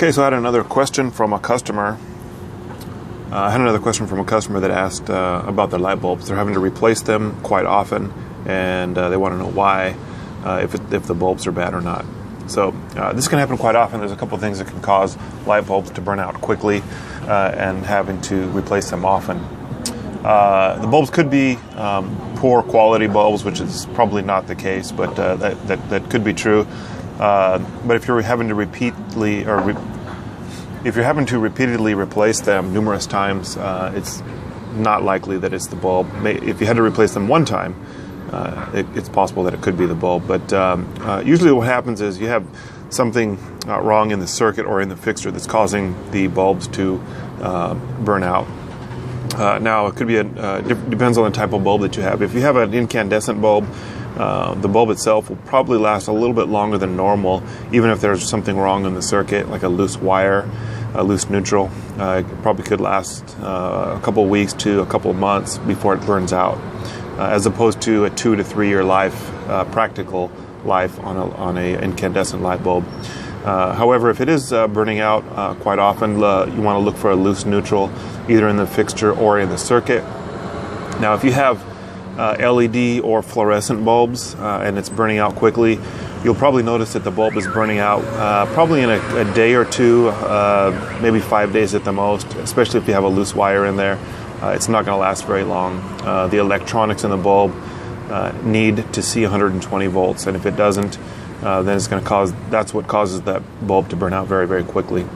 Okay, so I had another question from a customer. That asked about their light bulbs. They're having to replace them quite often, and they want to know why, if the bulbs are bad or not. So this can happen quite often. There's a couple of things that can cause light bulbs to burn out quickly, and having to replace them often. The bulbs could be poor quality bulbs, which is probably not the case, but that could be true. But if you're having to repeatedly replace them numerous times, it's not likely that it's the bulb. If you had to replace them one time, it's possible that it could be the bulb. But usually what happens is you have something wrong in the circuit or in the fixture that's causing the bulbs to burn out. Now, it could be depends on the type of bulb that you have. If you have an incandescent bulb, the bulb itself will probably last a little bit longer than normal, even if there's something wrong in the circuit, like a loose wire, a loose neutral. It probably could last a couple of weeks to a couple of months before it burns out, as opposed to a 2 to 3 year life, practical life on a incandescent light bulb. However, if it is burning out quite often, you want to look for a loose neutral, either in the fixture or in the circuit. Now, if you have LED or fluorescent bulbs and it's burning out quickly, you'll probably notice that the bulb is burning out probably in a day or two, maybe 5 days at the most, especially if you have a loose wire in there. It's not going to last very long. The electronics in the bulb need to see 120 volts, and if it doesn't, then it's going to that's what causes that bulb to burn out very, very quickly.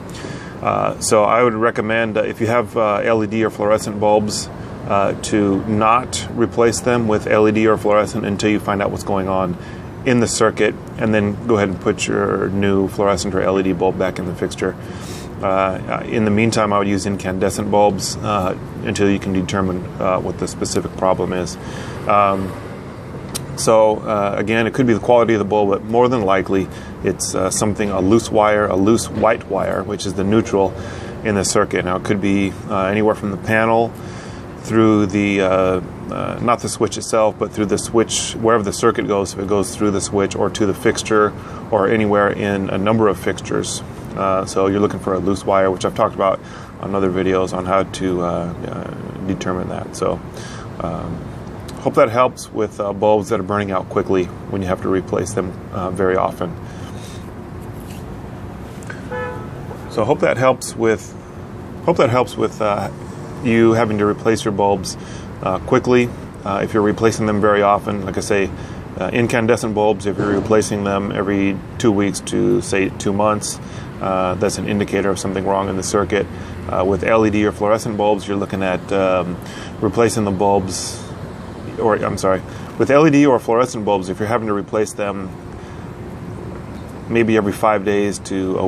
So I would recommend, if you have LED or fluorescent bulbs, to not replace them with LED or fluorescent until you find out what's going on in the circuit, and then go ahead and put your new fluorescent or LED bulb back in the fixture. In the meantime, I would use incandescent bulbs until you can determine what the specific problem is. Again, it could be the quality of the bulb, but more than likely it's a loose wire, a loose white wire, which is the neutral in the circuit. Now, it could be anywhere from the panel through the, not the switch itself, but through the switch, wherever the circuit goes, if it goes through the switch or to the fixture or anywhere in a number of fixtures. So you're looking for a loose wire, which I've talked about on other videos on how to determine that. So hope that helps with bulbs that are burning out quickly when you have to replace them very often. So hope that helps with you having to replace your bulbs quickly. If you're replacing them very often, like I say, incandescent bulbs, if you're replacing them every 2 weeks to say 2 months, that's an indicator of something wrong in the circuit. With LED or fluorescent bulbs, you're looking at replacing the bulbs, with LED or fluorescent bulbs, if you're having to replace them maybe every 5 days to a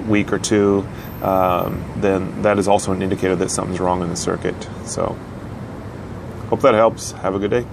week or two, then that is also an indicator that something's wrong in the circuit. So, hope that helps. Have a good day.